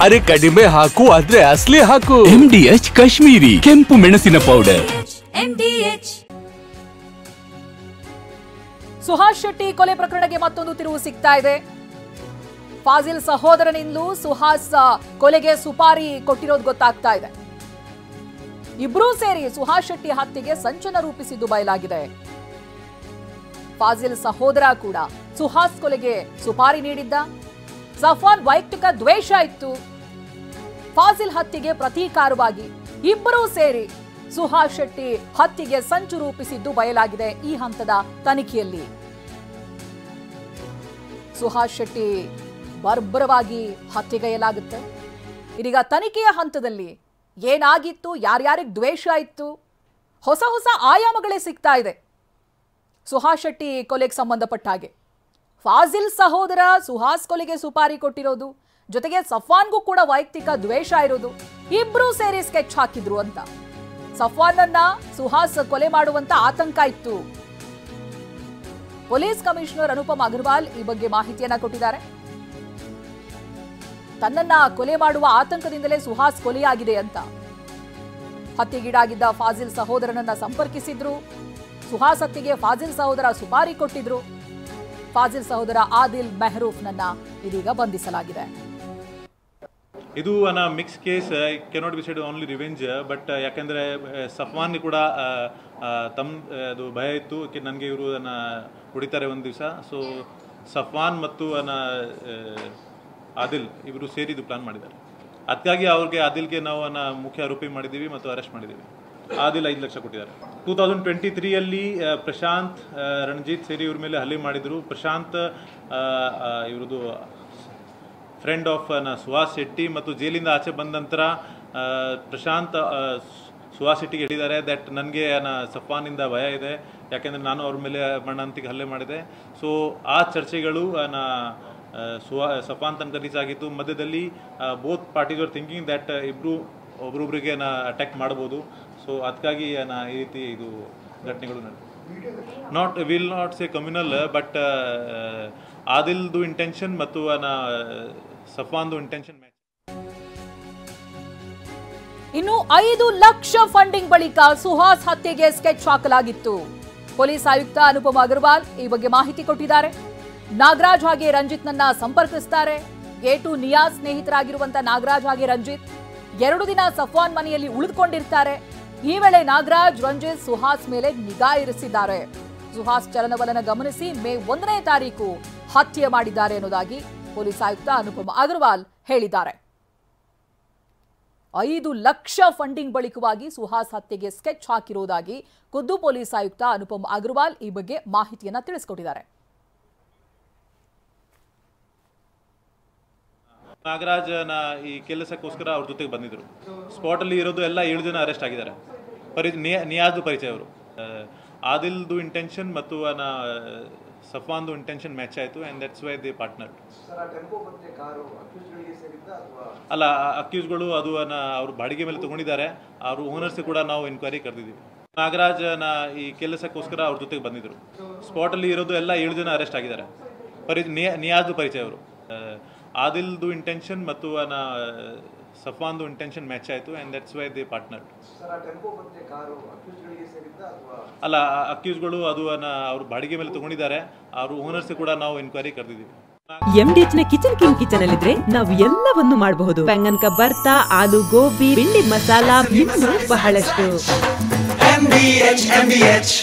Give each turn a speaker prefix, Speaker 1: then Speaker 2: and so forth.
Speaker 1: ಅರೆ ಕಡಿಮೆ ಹಾಕು ಆದ್ರೆ ಅಸಲಿ ಹಾಕು.
Speaker 2: MDH ಕಾಶ್ಮೀರಿ ಕೆಂಪು ಮೆಣಸಿನ ಪೌಡರ್.
Speaker 3: MDH. ಸುಹಾಸ್ ಶೆಟ್ಟಿ ಕೊಲೆ ಪ್ರಕರಣಕ್ಕೆ ಮತ್ತೊಂದು ತಿರುವು ಸಿಗ್ತಾ ಇದೆ. ಫಾಜಿಲ್ ಸಹೋದರನಿಂದಲೂ ಸುಹಾಸ್ ಕೊಲೆಗೆ ಸುಪಾರಿ ಕೊಟ್ಟಿರೋದು ಗೊತ್ತಾಗ್ತಾ ಇದೆ. ಇಬ್ರೂ ಸೇರಿ ಸುಹಾಸ್ ಶೆಟ್ಟಿ ಹತ್ಯೆಗೆ ಸಂಚನ ರೂಪಿಸಿದ್ದು ಬಯಲಾಗಿದೆ. ಫಾಜಿಲ್ ಸಹೋದರ ಕೂಡ ಸುಹಾಸ್ ಕೊಲೆಗೆ ಸುಪಾರಿ ನೀಡಿದ್ದ. ಸಫಾನ್ ವೈಯಕ್ತಿಕ ದ್ವೇಷ ಇತ್ತು. ಫಾಜಿಲ್ ಹತ್ಯೆಗೆ ಪ್ರತೀಕಾರವಾಗಿ ಇಬ್ಬರೂ ಸೇರಿ ಸುಹಾಸ್ ಶೆಟ್ಟಿ ಹತ್ಯೆಗೆ ಸಂಚು ರೂಪಿಸಿದ್ದು ಬಯಲಾಗಿದೆ ಈ ಹಂತದ ತನಿಖೆಯಲ್ಲಿ. ಸುಹಾಸ್ ಶೆಟ್ಟಿ ಬರ್ಬರವಾಗಿ ಹತ್ಯೆಗೈಯಲಾಗುತ್ತೆ. ಇದೀಗ ತನಿಖೆಯ ಹಂತದಲ್ಲಿ ಏನಾಗಿತ್ತು, ಯಾರ್ಯಾರಿಗೆ ದ್ವೇಷ ಇತ್ತು, ಹೊಸ ಹೊಸ ಆಯಾಮಗಳೇ ಸಿಗ್ತಾ ಇದೆ. ಸುಹಾಸ್ ಶೆಟ್ಟಿ ಕೊಲೆಗೆ ಸಂಬಂಧಪಟ್ಟ ಹಾಗೆ ಫಾಜಿಲ್ ಸಹೋದರ ಸುಹಾಸ್ ಕೊಲೆಗೆ ಸುಪಾರಿ ಕೊಟ್ಟಿರೋದು, ಜೊತೆಗೆ ಸಫಾನ್ಗೂ ಕೂಡ ವೈಯಕ್ತಿಕ ದ್ವೇಷ ಇರೋದು, ಇಬ್ರು ಸೇರಿ ಸ್ಕೆಚ್ ಹಾಕಿದ್ರು ಅಂತ. ಸಫಾನನ್ನ ಸುಹಾಸ್ ಕೊಲೆ ಮಾಡುವಂತ ಆತಂಕ ಇತ್ತು. ಪೊಲೀಸ್ ಕಮಿಷನರ್ ಅನುಪಮ್ ಅಗರ್ವಾಲ್ ಈ ಬಗ್ಗೆ ಮಾಹಿತಿಯನ್ನ ಕೊಟ್ಟಿದ್ದಾರೆ. ತನ್ನನ್ನ ಕೊಲೆ ಮಾಡುವ ಆತಂಕದಿಂದಲೇ ಸುಹಾಸ್ ಕೊಲೆಯಾಗಿದೆ ಅಂತ. ಹತ್ಯೆಗೀಡಾಗಿದ್ದ ಫಾಜಿಲ್ ಸಹೋದರನನ್ನ ಸಂಪರ್ಕಿಸಿದ್ರು. ಸುಹಾಸ್ ಹತ್ಯೆಗೆ ಫಾಜಿಲ್ ಸಹೋದರ ಸುಪಾರಿ ಕೊಟ್ಟಿದ್ರು. ಫಾಜಿಲ್ ಸಹೋದರ ಆದಿಲ್ ಮೆಹರೂಫ್ನನ್ನ ಇದೀಗ ಬಂಧಿಸಲಾಗಿದೆ.
Speaker 4: ಇದು mix case, cannot be said only revenge. But ಯಾಕೆಂದರೆ ಸಫ್ವಾನ್ಗೆ ಕೂಡ ಅದು ಭಯ ಇತ್ತು, ನನಗೆ ಇವರು ಹೊಡಿತಾರೆ ಒಂದು ದಿವಸ. ಸೊ ಸಫ್ವಾನ್ ಮತ್ತು ಆದಿಲ್ ಇವರು ಸೇರಿದು ಪ್ಲಾನ್ ಮಾಡಿದ್ದಾರೆ. ಅದಕ್ಕಾಗಿ ಅವ್ರಿಗೆ ಆದಿಲ್ಗೆ ನಾವು ಮುಖ್ಯ ಆರೋಪಿ ಮಾಡಿದ್ದೀವಿ ಮತ್ತು ಅರೆಸ್ಟ್ ಮಾಡಿದ್ದೀವಿ. ಆದಿಲ್ 5 ಲಕ್ಷ ಕೊಟ್ಟಿದ್ದಾರೆ. 2023 ಪ್ರಶಾಂತ್, ರಣಜಿತ್ ಸೇರಿ ಇವ್ರ ಮೇಲೆ ಹಲ್ಲೆ ಮಾಡಿದರು. ಪ್ರಶಾಂತ್ ಇವ್ರದ್ದು ಫ್ರೆಂಡ್ ಆಫ್ ಸುಹಾಸ್ ಶೆಟ್ಟಿ ಮತ್ತು ಜೈಲಿಂದ ಆಚೆ ಬಂದ ನಂತರ ಪ್ರಶಾಂತ್ ಸುಹಾಸ್ ಶೆಟ್ಟಿಗೆ ಹೇಳಿದ್ದಾರೆ ದಟ್ ನನಗೆ ಸಫಾನಿಂದ ಭಯ ಇದೆ, ಯಾಕೆಂದರೆ ನಾನು ಅವ್ರ ಮೇಲೆ ಮರಣಾಂತಿಕ ಹಲ್ಲೆ ಮಾಡಿದೆ. ಸೊ ಆ ಚರ್ಚೆಗಳು ಸಫಾನ್ ತನಕ ರೀಚ್ ಆಗಿತ್ತು. ಮಧ್ಯದಲ್ಲಿ both parties are thinking that ಒಬ್ರೊಬ್ರಿಗೆ ಅಟ್ಯಾಕ್ ಮಾಡ್ಬೋದು. ಸೊ ಅದಕ್ಕಾಗಿ ಈ ರೀತಿ ಇದು ಘಟನೆಗಳು ನಡೆದು will not say communal, but ಆದಿಲ್ದು ಇಂಟೆನ್ಷನ್ ಮತ್ತು ಸಫಾನ್ದು ಇಂಟೆನ್ಷನ್ ಮ್ಯಾಚ್.
Speaker 3: ಇನ್ನು 5 ಲಕ್ಷ ಫಂಡಿಂಗ್ ಬಳಿಕ ಸುಹಾಸ್ ಹತ್ಯೆಗೆ ಸ್ಕೆಚ್ ಹಾಕಲಾಗಿತ್ತು. ಪೊಲೀಸ್ ಆಯುಕ್ತ ಅನುಪಮ್ ಅಗರ್ವಾಲ್ ಈ ಬಗ್ಗೆ ಮಾಹಿತಿ ಕೊಟ್ಟಿದ್ದಾರೆ. ನಾಗರಾಜ್ ಹಾಗೆ ರಂಜಿತ್ ನನ್ನ ಸಂಪರ್ಕಿಸುತ್ತಾರೆ. A2 ನಿಯಾಜ್ ಸ್ನೇಹಿತರಾಗಿರುವಂತಹ ನಾಗರಾಜ್ ಹಾಗೆ ರಂಜಿತ್ 2 ದಿನ ಸಫಾನ್ ಮನೆಯಲ್ಲಿ ಉಳಿದುಕೊಂಡಿರ್ತಾರೆ. ಈ ವೇಳೆ ನಾಗರಾಜ್, ರಂಜಿತ್ ಸುಹಾಸ್ ಮೇಲೆ ನಿಗಾ ಇರಿಸಿದ್ದಾರೆ. ಸುಹಾಸ್ ಚಲನವಲನ ಗಮನಿಸಿ ಮೇ 1ನೇ ತಾರೀಕು ಹತ್ಯೆ ಮಾಡಿದ್ದಾರೆ ಎನ್ನುವುದಾಗಿ ಪೊಲೀಸ್ ಆಯುಕ್ತ ಅನುಪಮ್ ಅಗರ್ವಾಲ್ ಹೇಳಿದ್ದಾರೆ. 5 ಲಕ್ಷ ಫಂಡಿಂಗ್ ಬಳಿಕವಾಗಿ ಸುಹಾಸ್ ಹತ್ಯೆಗೆ ಸ್ಕೆಚ್ ಹಾಕಿರುವುದಾಗಿ ಖುದ್ದು ಪೊಲೀಸ್ ಆಯುಕ್ತ ಅನುಪಮ್ ಅಗರ್ವಾಲ್ ಈ ಬಗ್ಗೆ ಮಾಹಿತಿಯನ್ನ ತಿಳಿಸಿಕೊಟ್ಟಿದ್ದಾರೆ.
Speaker 4: ನಾಗರಾಜನ ಈ ಕೆಲಸಕ್ಕೋಸ್ಕರ ಅವ್ರ ಜೊತೆಗೆ ಬಂದಿದ್ರು. ಸ್ಪಾಟಲ್ಲಿ ಇರೋದು ಎಲ್ಲ 7 ಜನ ಅರೆಸ್ಟ್ ಆಗಿದ್ದಾರೆ. ನಿಯಾಜ್ದು ಪರಿಚಯ ಅವರು. ಆದಿಲ್ದು ಇಂಟೆನ್ಷನ್ ಮತ್ತು ಸಫಾನ್ದು ಇಂಟೆನ್ಷನ್ ಮ್ಯಾಚ್ ಆಯಿತು and that's why they partner. ಅಲ್ಲ, ಅಕ್ಯೂಸ್ಗಳು ಅದು ಅವರು ಬಾಡಿಗೆ ಮೇಲೆ ತಗೊಂಡಿದ್ದಾರೆ. ಅವರು ಓನರ್ಸ್ ಕೂಡ ನಾವು ಎನ್ಕ್ವೈರಿ ಕರೆದಿದ್ದೀವಿ. ನಾಗರಾಜನ ಈ ಕೆಲಸಕ್ಕೋಸ್ಕರ ಅವ್ರ ಜೊತೆಗೆ ಬಂದಿದ್ರು. ಸ್ಪಾಟಲ್ಲಿ ಇರೋದು ಎಲ್ಲ 7 ಜನ ಅರೆಸ್ಟ್ ಆಗಿದ್ದಾರೆ. ನಿಯಾಜ್ದು ಪರಿಚಯ ಅವರು. ಆದಿಲ್ದು ಇಂಟೆನ್ಷನ್ ಮತ್ತು ಸಫಾನ್ದು ಇಂಟೆನ್ಷನ್ ಮ್ಯಾಚ್ ಆಯಿತು and that's why they partner. ಅಲ್ಲ, ಅಕ್ಯೂಸ್ಗಳು ಅದು ಅವರು ಬಾಡಿಗೆ ಮೇಲೆ ತಗೊಂಡಿದ್ದಾರೆ. ಅವರು ಓನರ್ಸ್ ಕೂಡ ನಾವು ಎನ್ಕ್ವೈರಿ ಕರೆದಿದ್ದೀವಿ.
Speaker 5: MDH ನ ಕಿಚನ್ ಕಿಂಗ್ ಕಿಚನ್ ಅಲ್ಲಿದ್ರೆ ನಾವು ಎಲ್ಲವನ್ನು ಮಾಡಬಹುದು. ಬೆಂಗನ್ಕ ಬರ್ತಾ, ಆಲೂ ಗೋಬಿ, ಭಿಂಡಿ ಮಸಾಲಾ, ಇನ್ನೂ ಬಹಳಷ್ಟು. MDH